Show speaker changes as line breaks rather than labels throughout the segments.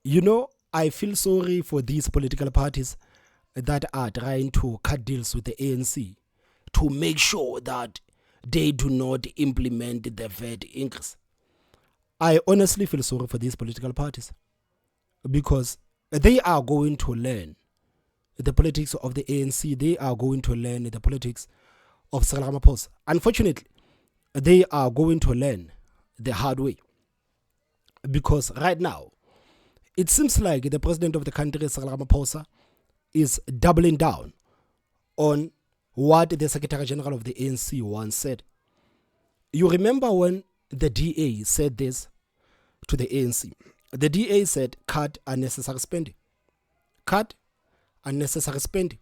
You know, I feel sorry for these political parties that are trying to cut deals with the ANC to make sure that they do not implement the VAT increase. I honestly feel sorry for these political parties because they are going to learn the politics of the ANC. They are going to learn the politics of Cyril Ramaphosa. Unfortunately, they are going to learn the hard way because right now, it seems like the president of the country, Cyril Ramaphosa, is doubling down on what the Secretary General of the ANC once said. You remember when the DA said this to the ANC? The DA said, cut unnecessary spending. Cut unnecessary spending.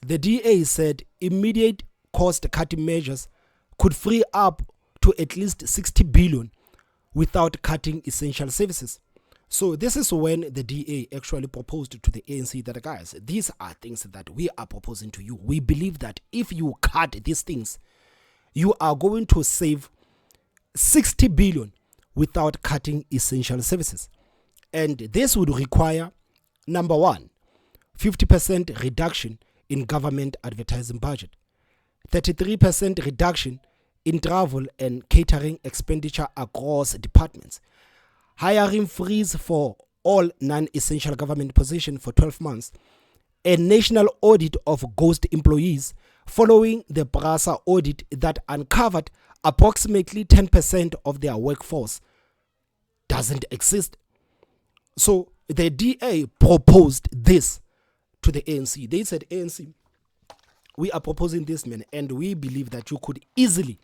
The DA said immediate cost-cutting measures could free up to at least 60 billion without cutting essential services. So this is when the DA actually proposed to the ANC that, guys, these are things that we are proposing to you. We believe that if you cut these things, you are going to save 60 billion without cutting essential services. And this would require, number one, 50% reduction in government advertising budget, 33% reduction in travel and catering expenditure across departments, hiring freeze for all non-essential government positions for 12 months, a national audit of ghost employees following the BOSA audit that uncovered approximately 10% of their workforce doesn't exist. So the DA proposed this to the ANC. They said, ANC, we are proposing this, man, and we believe that you could easily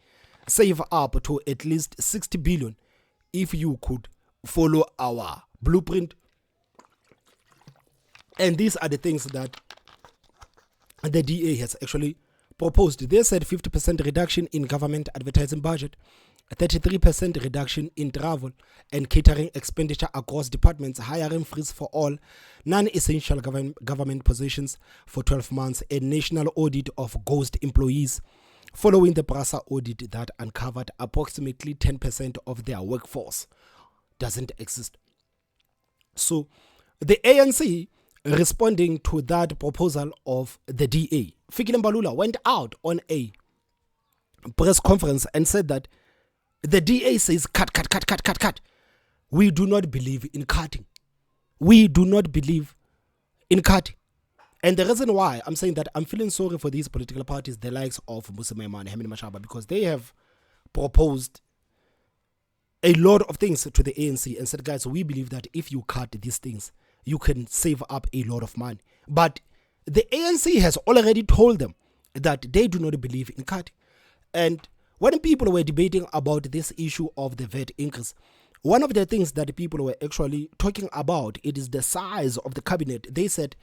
save up to at least 60 billion if you could follow our blueprint. And these are the things that the DA has actually proposed. They said 50% reduction in government advertising budget, 33% reduction in travel and catering expenditure across departments, hiring freeze for all non-essential government positions for 12 months, a national audit of ghost employees following the BOSA audit that uncovered approximately 10% of their workforce doesn't exist. So the ANC, responding to that proposal of the DA, Fikile Mbalula went out on a press conference and said that the DA says cut. We do not believe in cutting. We do not believe in cutting. And the reason why I'm saying that, I'm feeling sorry for these political parties, the likes of Mbusi Maimane and Hemini Mashaba, because they have proposed a lot of things to the ANC and said, guys, we believe that if you cut these things, you can save up a lot of money. But the ANC has already told them that they do not believe in cutting. And when people were debating about this issue of the VAT increase, one of the things that people were actually talking about, it is the size of the cabinet. They said,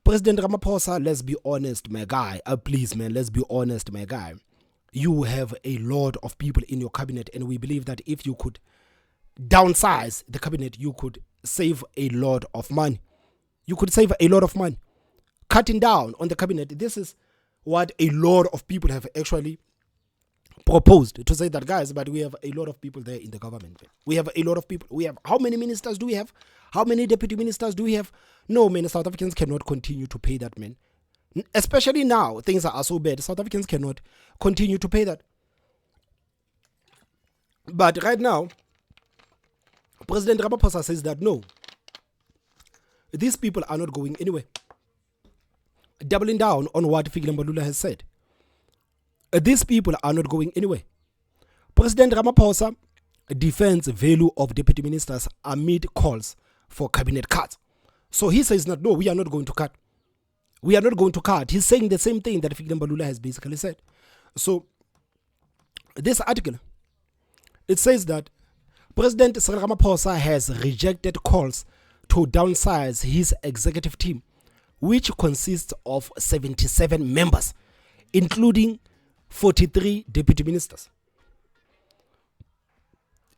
President Ramaphosa, let's be honest, my guy. Please, man, let's be honest, my guy. You have a lot of people in your cabinet, and we believe that if you could downsize the cabinet, you could save a lot of money. You could save a lot of money. Cutting down on the cabinet, this is what a lot of people have actually proposed, to say that, guys, but we have a lot of people there in the government. We have a lot of people. We have, how many ministers do we have? How many deputy ministers do we have? No, man, South Africans cannot continue to pay that, man. Especially now, things are so bad. South Africans cannot continue to pay that. But right now, President Ramaphosa says that no, these people are not going anywhere. Doubling down on what Fikile Mbalula has said. These people are not going anywhere. President Ramaphosa defends the value of deputy ministers amid calls for cabinet cuts. So he says that no, we are not going to cut. We are not going to cut. He's saying the same thing that Fikile Mbalula has basically said. So this article, it says that President Cyril Ramaphosa has rejected calls to downsize his executive team, which consists of 77 members, including 43 deputy ministers.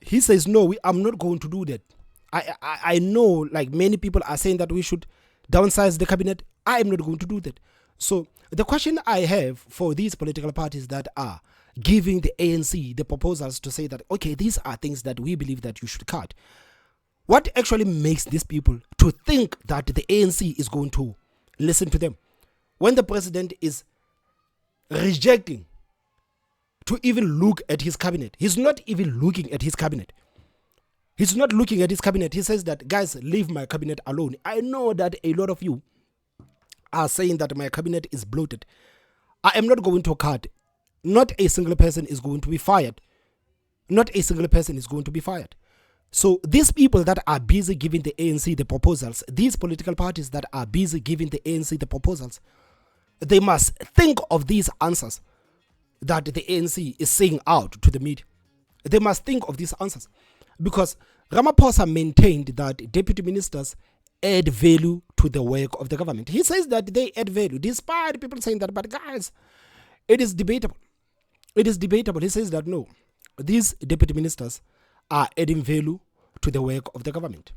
He says, no, I'm not going to do that. I know, like, many people are saying that we should downsize the cabinet. I am not going to do that. So the question I have for these political parties that are giving the ANC the proposals to say that, okay, these are things that we believe that you should cut. What actually makes these people to think that the ANC is going to listen to them when the president is rejecting to even look at his cabinet? He's not even looking at his cabinet. He's not looking at his cabinet. He says that, guys, leave my cabinet alone. I know that a lot of you are saying that my cabinet is bloated. I am not going to cut. Not a single person is going to be fired. Not a single person is going to be fired. So these people that are busy giving the ANC the proposals, these political parties that are busy giving the ANC the proposals, they must think of these answers that the ANC is saying out to the media. They must think of these answers. Because Ramaphosa maintained that deputy ministers add value to the work of the government. He says that they add value, despite people saying that, but guys, it is debatable. It is debatable. He says that no, these deputy ministers are adding value to the work of the government.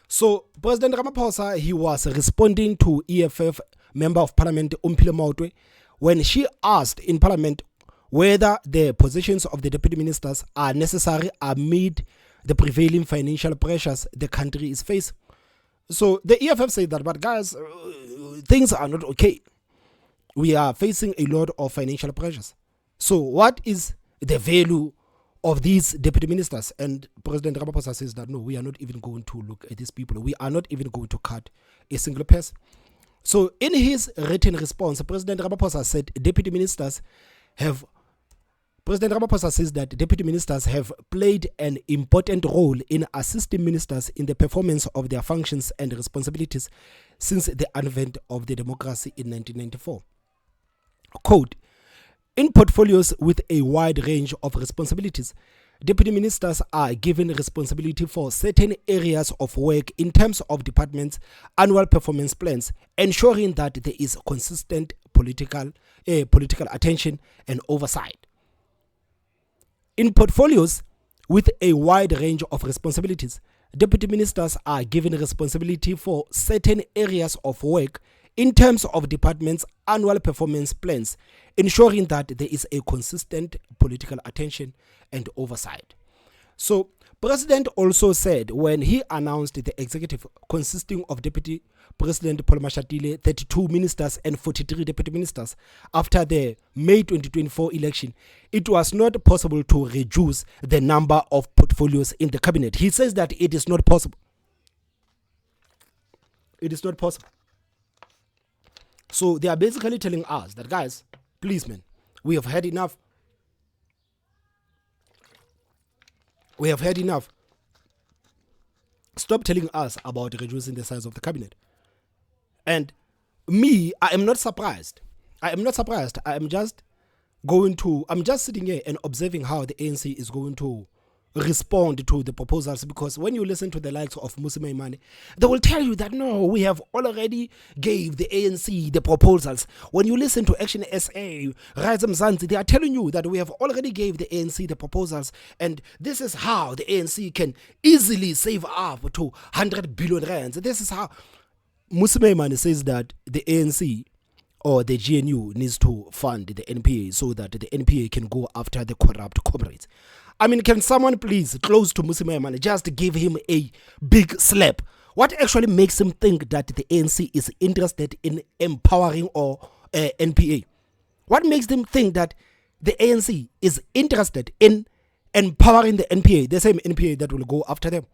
So President Ramaphosa, he was responding to EFF Member of Parliament Umphile Maotwe when she asked in Parliament whether the positions of the deputy ministers are necessary amid the prevailing financial pressures the country is facing. So the EFF said that, but guys, things are not okay. We are facing a lot of financial pressures. So what is the value of these deputy ministers? And President Ramaphosa says that no, we are not even going to look at these people. We are not even going to cut a single person. So in his written response, President Ramaphosa said President Ramaphosa says that deputy ministers have played an important role in assisting ministers in the performance of their functions and responsibilities since the advent of the democracy in 1994. Quote, in portfolios with a wide range of responsibilities, deputy ministers are given responsibility for certain areas of work in terms of departments' annual performance plans, ensuring that there is consistent political attention and oversight. In portfolios with a wide range of responsibilities, deputy ministers are given responsibility for certain areas of work in terms of departments' annual performance plans, ensuring that there is a consistent political attention and oversight. So, President also said when he announced the executive consisting of Deputy President Paul Mashatile, 32 ministers and 43 deputy ministers after the May 2024 election, it was not possible to reduce the number of portfolios in the cabinet. He says that it is not possible. It is not possible. So they are basically telling us that, guys, please, man, we have had enough. We have had enough. Stop telling us about reducing the size of the cabinet. And me, I am not surprised. I am not surprised. I'm just sitting here and observing how the ANC is going to respond to the proposals, because when you listen to the likes of Mmusi Maimane, they will tell you that no, we have already gave the ANC the proposals. When you listen to ActionSA, Rise Mzansi, they are telling you that we have already gave the ANC the proposals, and this is how the ANC can easily save up to 100 billion rands. This is how Mmusi Maimane says that the ANC or the GNU needs to fund the NPA so that the NPA can go after the corrupt comrades. I mean, can someone please, close to Mmusi Maimane, just give him a big slap? What actually makes him think that the ANC is interested in empowering or NPA? What makes them think that the ANC is interested in empowering the NPA, the same NPA that will go after them?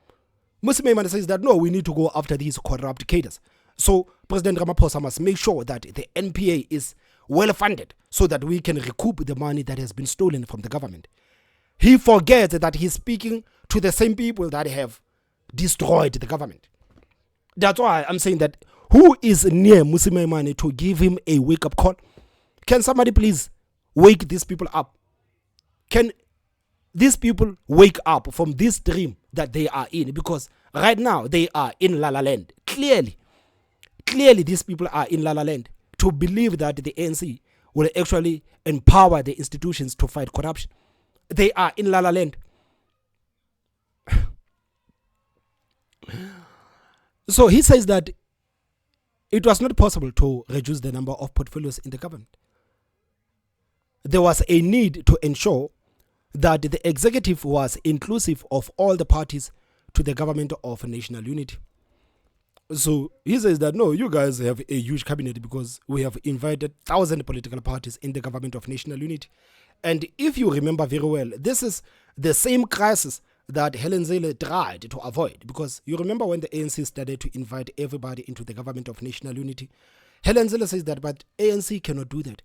Mmusi Maimane says that no, we need to go after these corrupt cadres. So President Ramaphosa must make sure that the NPA is well funded so that we can recoup the money that has been stolen from the government. He forgets that he's speaking to the same people that have destroyed the government. That's why I'm saying that who is near Mmusi Maimane to give him a wake-up call? Can somebody please wake these people up? Can these people wake up from this dream that they are in? Because right now they are in La La Land. Clearly these people are in La La Land to believe that the ANC will actually empower the institutions to fight corruption. They are in La La Land. So he says that it was not possible to reduce the number of portfolios in the government. There was a need to ensure that the executive was inclusive of all the parties to the government of national unity. So he says that no, you guys have a huge cabinet because we have invited 1,000 political parties in the government of national unity. And if you remember very well, this is the same crisis that Helen Zille tried to avoid, because you remember when the ANC started to invite everybody into the government of national unity, Helen Zille says that, but ANC cannot do that.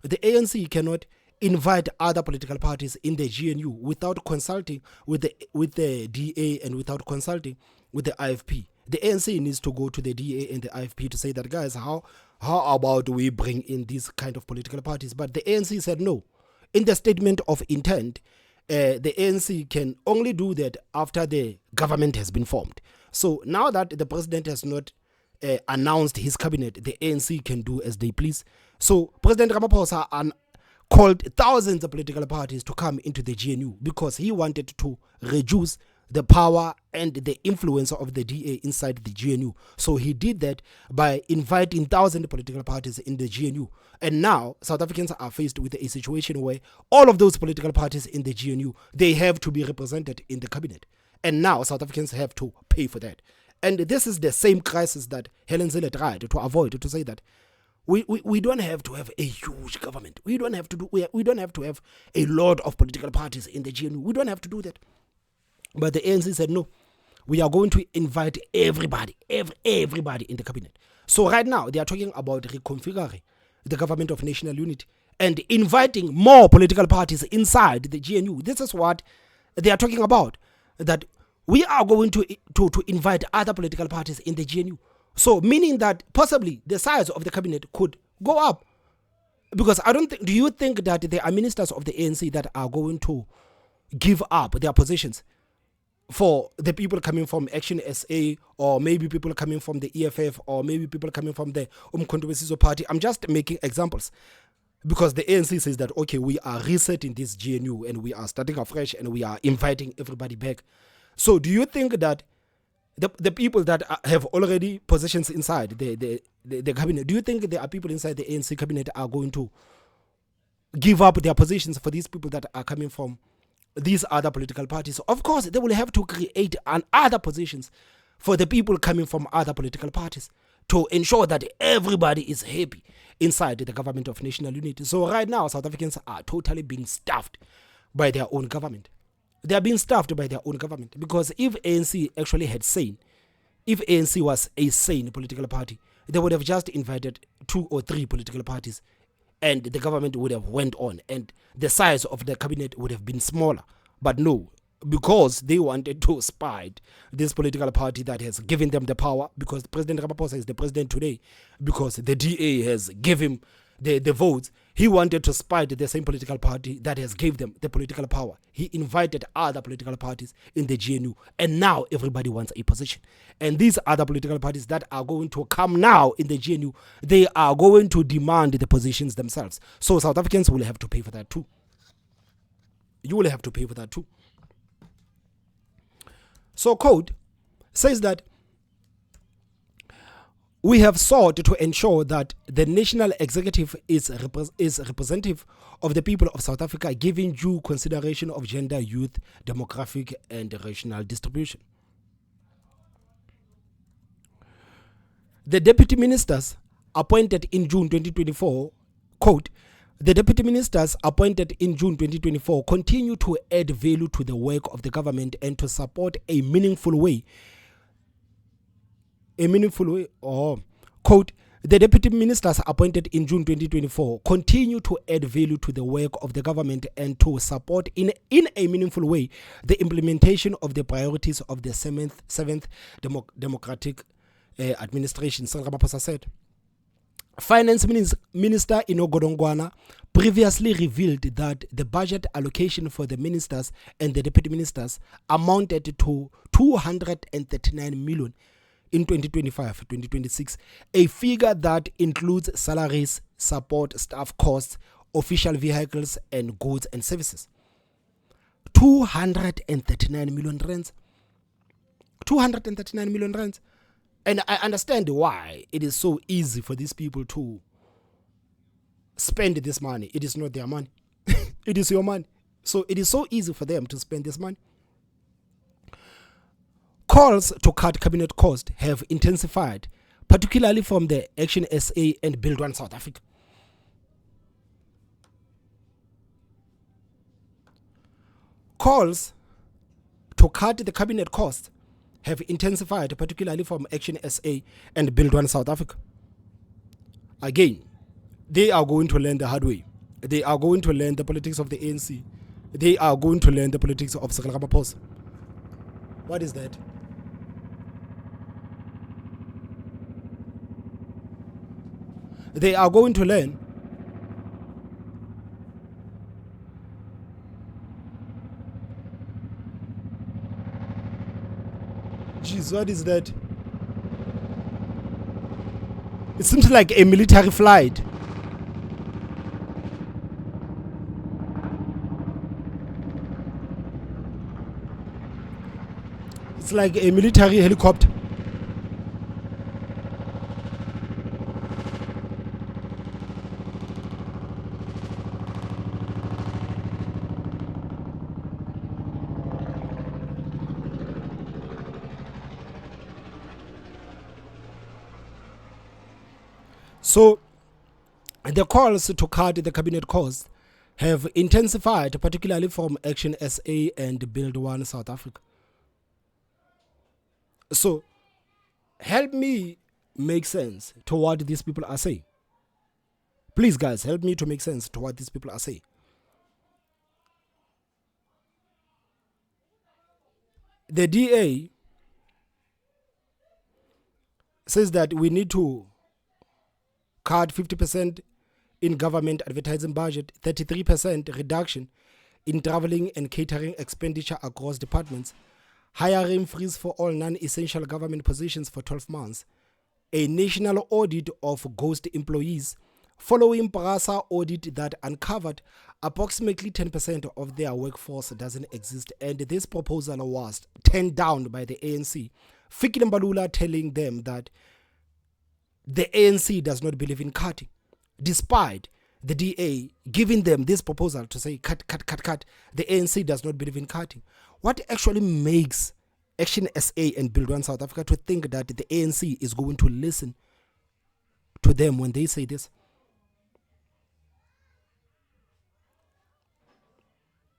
The ANC cannot invite other political parties in the GNU without consulting with the DA and without consulting with the IFP. The ANC needs to go to the DA and the IFP to say that, guys, how about we bring in these kind of political parties? But the ANC said no. In the statement of intent, the ANC can only do that after the government has been formed. So now that the president has not announced his cabinet, the ANC can do as they please. So President Ramaphosa called thousands of political parties to come into the GNU because he wanted to reduce the power and the influence of the DA inside the GNU. So he did that by inviting 1,000 political parties in the GNU. And now South Africans are faced with a situation where all of those political parties in the GNU, they have to be represented in the cabinet. And now South Africans have to pay for that. And this is the same crisis that Helen Zille tried to avoid, to say that we don't have to have a huge government. We don't have to have a lot of political parties in the GNU. We don't have to do that. But the ANC said, no, we are going to invite everybody in the cabinet. So right now, they are talking about reconfiguring the government of national unity and inviting more political parties inside the GNU. This is what they are talking about, that we are going to invite other political parties in the GNU. So meaning that possibly the size of the cabinet could go up. Because do you think that there are ministers of the ANC that are going to give up their positions for the people coming from ActionSA, or maybe people coming from the EFF, or maybe people coming from the Umkhonto we Sizwe party? I'm just making examples, because the ANC says that, okay, we are resetting this GNU and we are starting afresh and we are inviting everybody back. So do you think that the people that have already positions inside the cabinet, do you think there are people inside the ANC cabinet are going to give up their positions for these people that are coming from these other political parties? Of course, they will have to create other positions for the people coming from other political parties to ensure that everybody is happy inside the government of national unity. So right now, South Africans are totally being stuffed by their own government. They are being stuffed by their own government, because if ANC actually had if ANC was a sane political party, they would have just invited 2 or 3 political parties and the government would have went on and the size of the cabinet would have been smaller. But no, because they wanted to spite this political party that has given them the power, because President Ramaphosa is the president today, because the DA has given him the votes, he wanted to spite the same political party that has gave them the political power. He invited other political parties in the GNU, and now everybody wants a position. And these other political parties that are going to come now in the GNU, they are going to demand the positions themselves. So South Africans will have to pay for that too. You will have to pay for that too. So Code says that we have sought to ensure that the national executive is representative of the people of South Africa, giving due consideration of gender, youth, demographic, and racial distribution. The deputy ministers appointed in June 2024, quote, the deputy ministers appointed in June 2024 continue to add value to the work of the government and to support a meaningful way, quote, the deputy ministers appointed in June 2024 continue to add value to the work of the government and to support in a meaningful way the implementation of the priorities of the seventh democratic administration, Ramaphosa said. Finance Minister Inogodongwana previously revealed that the budget allocation for the ministers and the deputy ministers amounted to 239 million in 2025-2026, a figure that includes salaries, support, staff costs, official vehicles, and goods and services. 239 million rands. 239 million rands. And I understand why it is so easy for these people to spend this money. It is not their money. It is your money. So it is so easy for them to spend this money. Calls to cut cabinet costs have intensified, particularly from the ActionSA and Build One South Africa. Calls to cut the cabinet costs have intensified, particularly from ActionSA and Build One South Africa. Again, they are going to learn the hard way. They are going to learn the politics of the ANC. They are going to learn the politics of Ramaphosa. What is that? They are going to learn Jeez, what is that? It seems like a military flight. It's like a military helicopter. So, the calls to cut the cabinet costs have intensified, particularly from ActionSA and Build One South Africa. So, help me make sense to what these people are saying. Please, guys, help me to make sense to what these people are saying. The DA says that we need to cut 50% in government advertising budget, 33% reduction in traveling and catering expenditure across departments, hiring freeze for all non-essential government positions for 12 months, a national audit of ghost employees following BOSA audit that uncovered approximately 10% of their workforce doesn't exist, and this proposal was turned down by the ANC. Fikile Mbalula telling them that the ANC does not believe in cutting, despite the DA giving them this proposal to say cut. The ANC does not believe in cutting. What actually makes ActionSA and Build One South Africa to think that the ANC is going to listen to them when they say this?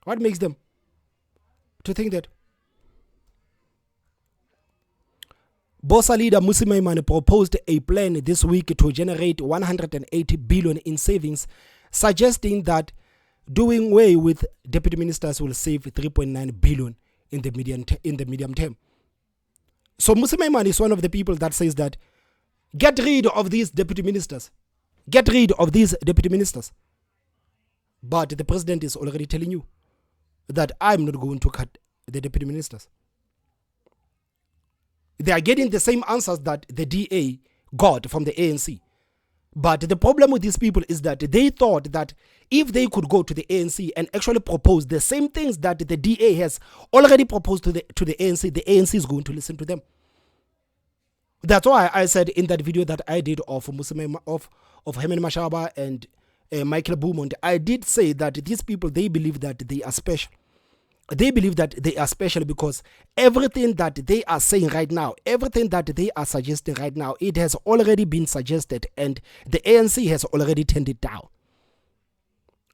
What makes them to think that? BOSA leader Mmusi Maimane proposed a plan this week to generate 180 billion in savings, suggesting that doing away with deputy ministers will save 3.9 billion in the medium term. So Mmusi Maimane is one of the people that says that get rid of these deputy ministers. Get rid of these deputy ministers. But the president is already telling you that I'm not going to cut the deputy ministers. They are getting the same answers that the DA got from the ANC. But the problem with these people is that they thought that if they could go to the ANC and actually propose the same things that the DA has already proposed to the ANC is going to listen to them. That's why I said in that video that I did of Herman Mashaba and Michael Beaumont, I did say that these people, they believe that they are special. They believe that they are special because everything that they are saying right now, everything that they are suggesting right now, it has already been suggested and the ANC has already turned it down.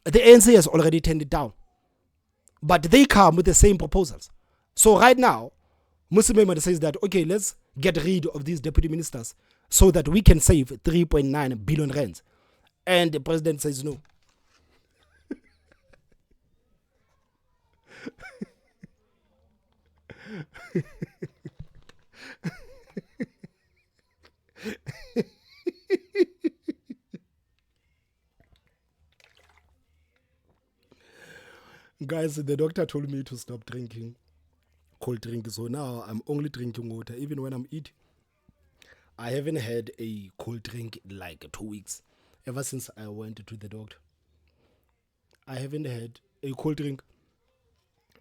The ANC has already turned it down. But they come with the same proposals. So right now, Mmusi Maimane says that, okay, let's get rid of these deputy ministers so that we can save 3.9 billion rands. And the president says no. Guys, the doctor told me to stop drinking cold drink, so now I'm only drinking water even when I'm eating. I haven't had a cold drink in like 2 weeks ever since I went to the doctor. I haven't had a cold drink.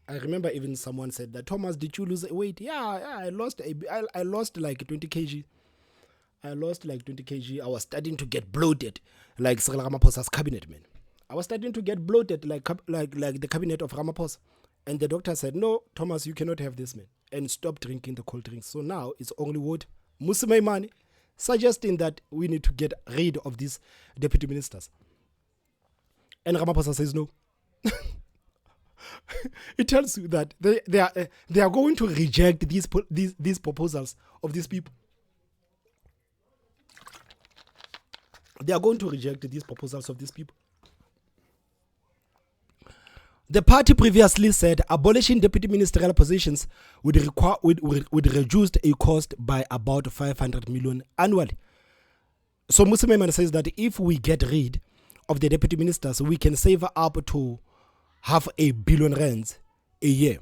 I remember even someone said that, Thomas, did you lose weight? Yeah, I lost like 20 kg. I lost like 20 kg. I was starting to get bloated like Ramaphosa's cabinet, man. I was starting to get bloated like the cabinet of Ramaphosa. And the doctor said, no, Thomas, you cannot have this, man. And stop drinking the cold drinks. So now it's only water. Musimai suggesting that we need to get rid of these deputy ministers. And Ramaphosa says no. It tells you that they are going to reject these proposals of these people. They are going to reject these proposals of these people. The party previously said abolishing deputy ministerial positions would reduce a cost by about 500 million annually. So Musimaiman says that if we get rid of the deputy ministers, we can save up to R500 million a year.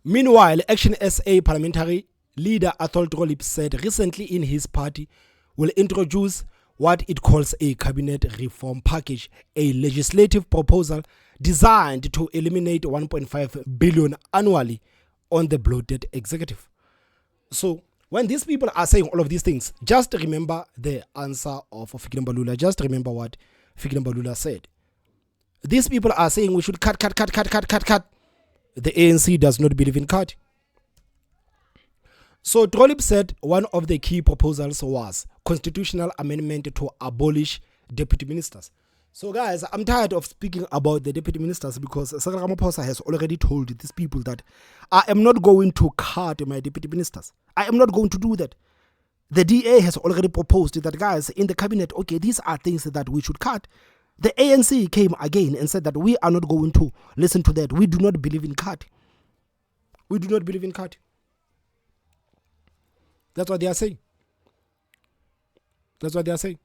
Meanwhile, ActionSA parliamentary leader Athol Trollip said recently in his party will introduce what it calls a cabinet reform package, a legislative proposal designed to eliminate 1.5 billion annually on the bloated executive. So when these people are saying all of these things, just remember the answer of Fikile Mbalula. Just remember what Fikile Mbalula said. These people are saying we should cut. The ANC does not believe in cut. So Trollip said one of the key proposals was constitutional amendment to abolish deputy ministers. So guys, I'm tired of speaking about the deputy ministers because Ramaphosa has already told these people that I am not going to cut my deputy ministers. I am not going to do that. The DA has already proposed that, guys, in the cabinet, okay, these are things that we should cut. The ANC came again and said that we are not going to listen to that. We do not believe in cut. We do not believe in cut. That's what they are saying. That's what they are saying.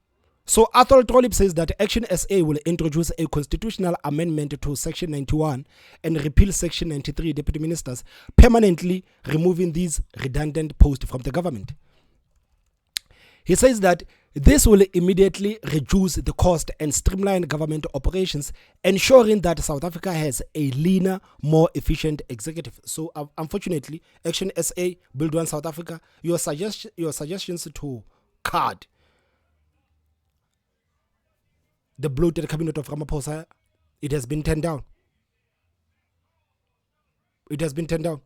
So Athol Trollip says that ActionSA will introduce a constitutional amendment to Section 91 and repeal Section 93 deputy ministers, permanently removing these redundant posts from the government. He says that this will immediately reduce the cost and streamline government operations, ensuring that South Africa has a leaner, more efficient executive. So unfortunately, ActionSA, Build One South Africa, your suggestions to cut the bloated cabinet of Ramaphosa, it has been turned down. It has been turned down.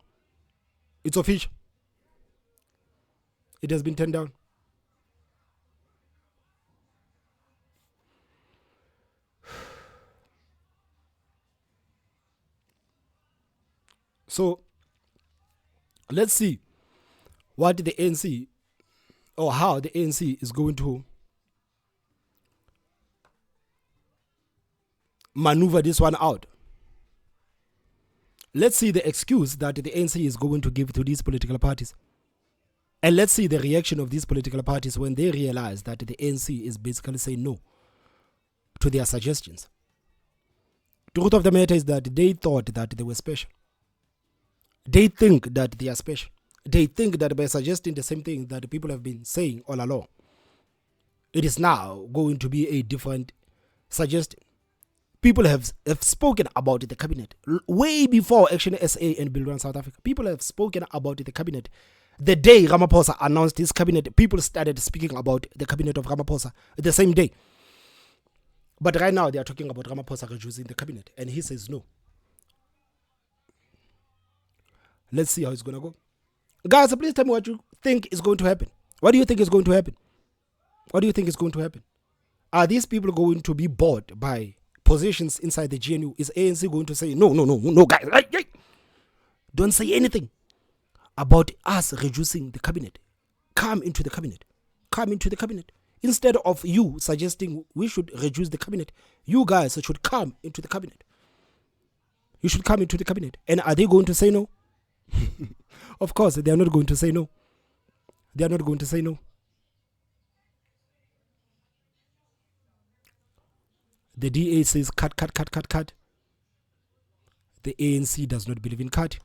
It's official. It has been turned down. So let's see what the ANC or how the ANC is going to maneuver this one out. Let's see the excuse that the ANC is going to give to these political parties. And let's see the reaction of these political parties when they realize that the ANC is basically saying no to their suggestions. The truth of the matter is that they thought that they were special. They think that they are special. They think that by suggesting the same thing that people have been saying all along, it is now going to be a different suggestion. People have spoken about the cabinet way before ActionSA and Build One South Africa. People have spoken about the cabinet. The day Ramaphosa announced his cabinet, people started speaking about the cabinet of Ramaphosa the same day. But right now they are talking about Ramaphosa reducing the cabinet, and he says no. Let's see how it's going to go. Guys, please tell me what you think is going to happen. What do you think is going to happen? What do you think is going to happen? Are these people going to be bought by positions inside the GNU? Is ANC going to say, no, guys, don't say anything about us reducing the cabinet. Come into the cabinet. Come into the cabinet. Instead of you suggesting we should reduce the cabinet, you guys should come into the cabinet. You should come into the cabinet. And are they going to say no? Of course, they are not going to say no. They are not going to say no. The DA says cut. The ANC does not believe in cut.